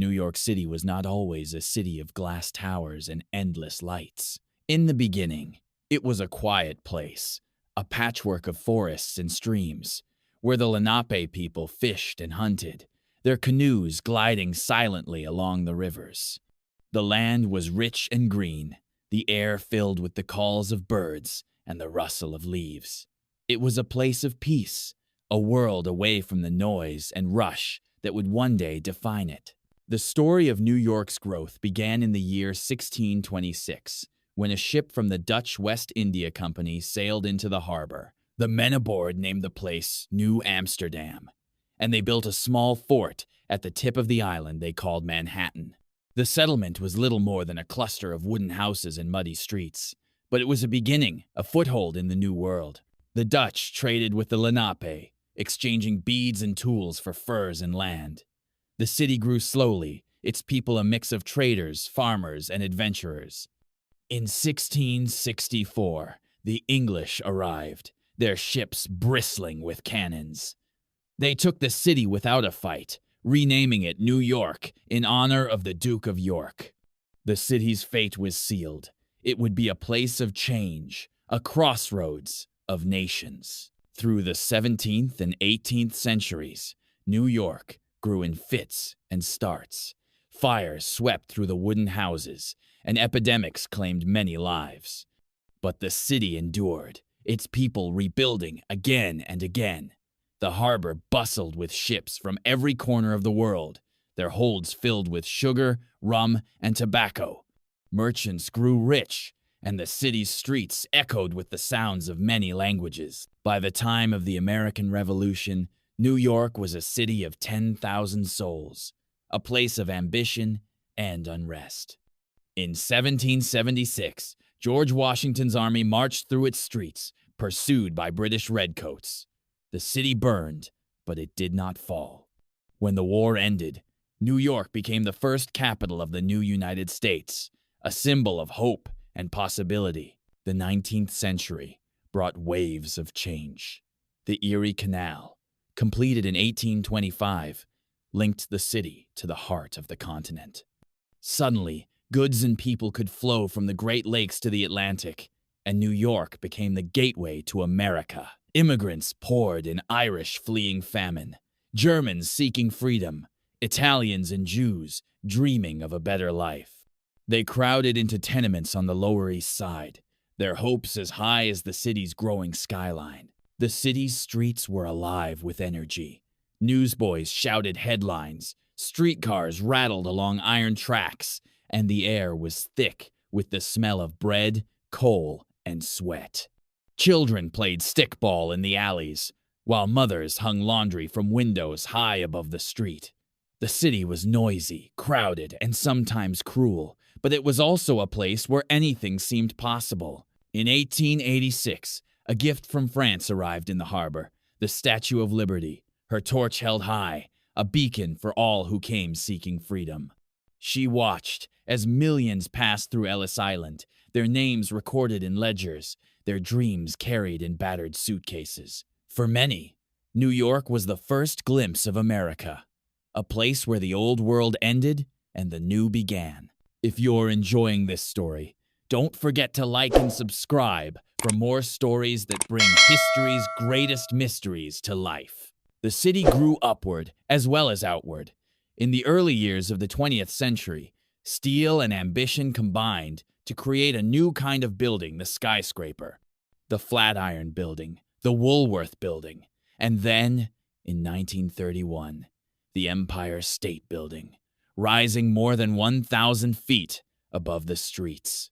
New York City was not always a city of glass towers and endless lights. In the beginning, it was a quiet place, a patchwork of forests and streams, where the Lenape people fished and hunted, their canoes gliding silently along the rivers. The land was rich and green, the air filled with the calls of birds and the rustle of leaves. It was a place of peace, a world away from the noise and rush that would one day define it. The story of New York's growth began in the year 1626, when a ship from the Dutch West India Company sailed into the harbor. The men aboard named the place New Amsterdam, and they built a small fort at the tip of the island they called Manhattan. The settlement was little more than a cluster of wooden houses and muddy streets, but it was a beginning, a foothold in the New World. The Dutch traded with the Lenape, exchanging beads and tools for furs and land. The city grew slowly, its people a mix of traders, farmers, and adventurers. In 1664, the English arrived, their ships bristling with cannons. They took the city without a fight, renaming it New York in honor of the Duke of York. The city's fate was sealed. It would be a place of change, a crossroads of nations. Through the 17th and 18th centuries, New York grew in fits and starts. Fires swept through the wooden houses, and epidemics claimed many lives. But the city endured, its people rebuilding again and again. The harbor bustled with ships from every corner of the world, their holds filled with sugar, rum, and tobacco. Merchants grew rich, and the city's streets echoed with the sounds of many languages. By the time of the American Revolution, New York was a city of 10,000 souls, a place of ambition and unrest. In 1776, George Washington's army marched through its streets, pursued by British redcoats. The city burned, but it did not fall. When the war ended, New York became the first capital of the new United States, a symbol of hope and possibility. The 19th century brought waves of change. The Erie Canal, completed in 1825, linked the city to the heart of the continent. Suddenly, goods and people could flow from the Great Lakes to the Atlantic, and New York became the gateway to America. Immigrants poured in, Irish fleeing famine, Germans seeking freedom, Italians and Jews dreaming of a better life. They crowded into tenements on the Lower East Side, their hopes as high as the city's growing skyline. The city's streets were alive with energy. Newsboys shouted headlines, streetcars rattled along iron tracks, and the air was thick with the smell of bread, coal, and sweat. Children played stickball in the alleys, while mothers hung laundry from windows high above the street. The city was noisy, crowded, and sometimes cruel, but it was also a place where anything seemed possible. In 1886, a gift from France arrived in the harbor, the Statue of Liberty, her torch held high, a beacon for all who came seeking freedom. She watched as millions passed through Ellis Island, their names recorded in ledgers, their dreams carried in battered suitcases. For many, New York was the first glimpse of America, a place where the old world ended and the new began. If you're enjoying this story, don't forget to like and subscribe for more stories that bring history's greatest mysteries to life. The city grew upward as well as outward. In the early years of the 20th century, steel and ambition combined to create a new kind of building, the skyscraper, the Flatiron Building, the Woolworth Building, and then, in 1931, the Empire State Building, rising more than 1,000 feet above the streets.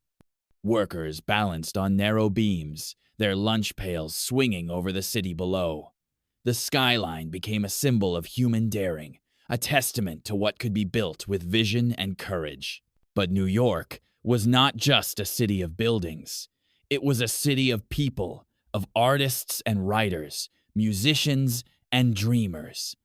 Workers balanced on narrow beams, their lunch pails swinging over the city below. The skyline became a symbol of human daring, a testament to what could be built with vision and courage. But New York was not just a city of buildings. It was a city of people, of artists and writers, musicians and dreamers.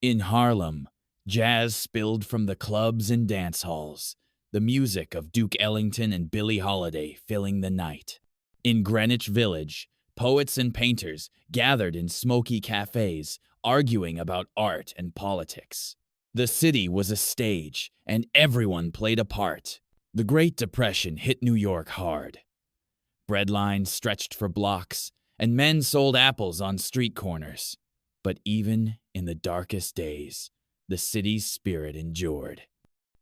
In Harlem, jazz spilled from the clubs and dance halls, the music of Duke Ellington and Billie Holiday filling the night. In Greenwich Village, poets and painters gathered in smoky cafes, arguing about art and politics. The city was a stage, and everyone played a part. The Great Depression hit New York hard. Bread lines stretched for blocks, and men sold apples on street corners. But even in the darkest days, the city's spirit endured.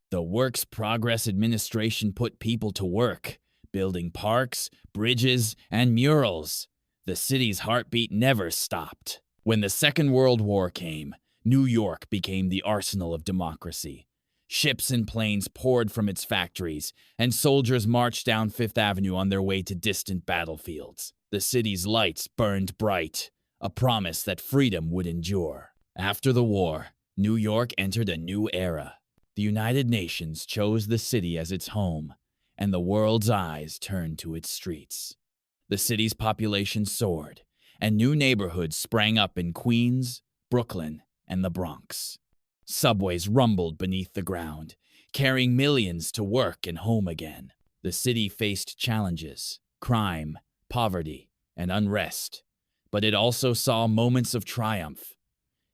The Works Progress Administration put people to work, building parks, bridges, and murals. The city's heartbeat never stopped. When the Second World War came, New York became the arsenal of democracy. Ships and planes poured from its factories, and soldiers marched down Fifth Avenue on their way to distant battlefields. The city's lights burned bright, a promise that freedom would endure. After the war, New York entered a new era. The United Nations chose the city as its home, and the world's eyes turned to its streets. The city's population soared, and new neighborhoods sprang up in Queens, Brooklyn, and the Bronx. Subways rumbled beneath the ground, carrying millions to work and home again. The city faced challenges, crime, poverty, and unrest, but it also saw moments of triumph.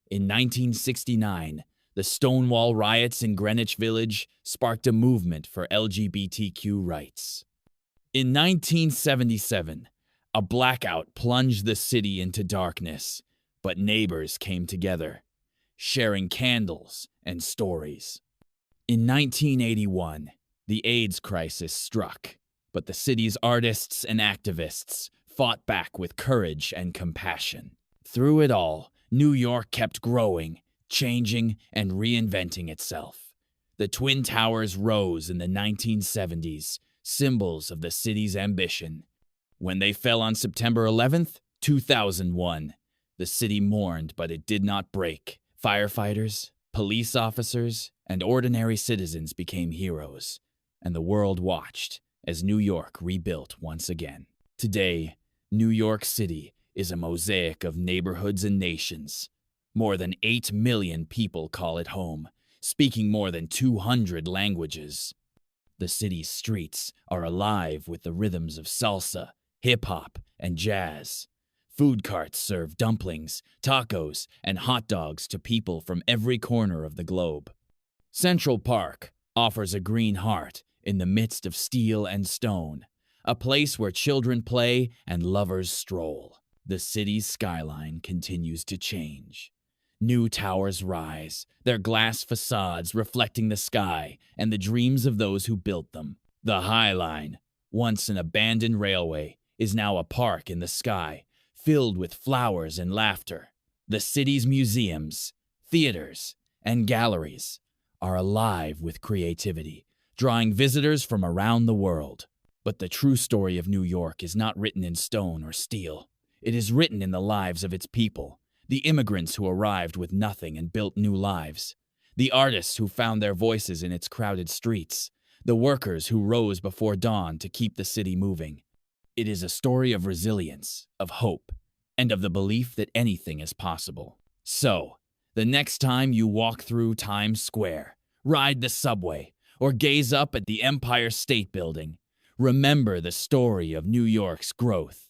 In 1969, the Stonewall riots in Greenwich Village sparked a movement for LGBTQ rights. In 1977, a blackout plunged the city into darkness, but neighbors came together, sharing candles and stories. In 1981, the AIDS crisis struck, but the city's artists and activists fought back with courage and compassion. Through it all, New York kept growing, changing, and reinventing itself. The Twin Towers rose in the 1970s, symbols of the city's ambition. When they fell on September 11th, 2001, the city mourned, but it did not break. Firefighters, police officers, and ordinary citizens became heroes, and the world watched as New York rebuilt once again. Today, New York City is a mosaic of neighborhoods and nations. More than 8 million people call it home, speaking more than 200 languages. The city's streets are alive with the rhythms of salsa, hip-hop, and jazz. Food carts serve dumplings, tacos, and hot dogs to people from every corner of the globe. Central Park offers a green heart in the midst of steel and stone, a place where children play and lovers stroll. The city's skyline continues to change. New towers rise, their glass facades reflecting the sky and the dreams of those who built them. The High Line, once an abandoned railway, is now a park in the sky, filled with flowers and laughter. The city's museums, theaters, and galleries are alive with creativity, drawing visitors from around the world. But the true story of New York is not written in stone or steel. It is written in the lives of its people, the immigrants who arrived with nothing and built new lives, the artists who found their voices in its crowded streets, the workers who rose before dawn to keep the city moving. It is a story of resilience, of hope, and of the belief that anything is possible. So, the next time you walk through Times Square, ride the subway, or gaze up at the Empire State Building, remember the story of New York's growth.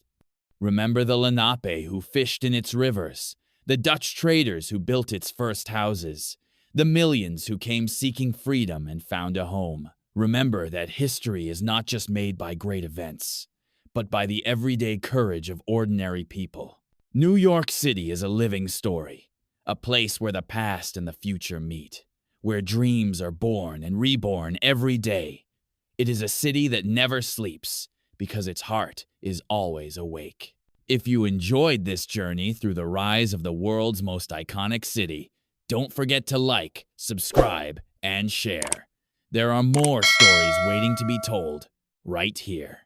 Remember the Lenape who fished in its rivers, the Dutch traders who built its first houses, the millions who came seeking freedom and found a home. Remember that history is not just made by great events, but by the everyday courage of ordinary people. New York City is a living story, a place where the past and the future meet, where dreams are born and reborn every day. It is a city that never sleeps because its heart is always awake. If you enjoyed this journey through the rise of the world's most iconic city, don't forget to like, subscribe, and share. There are more stories waiting to be told right here.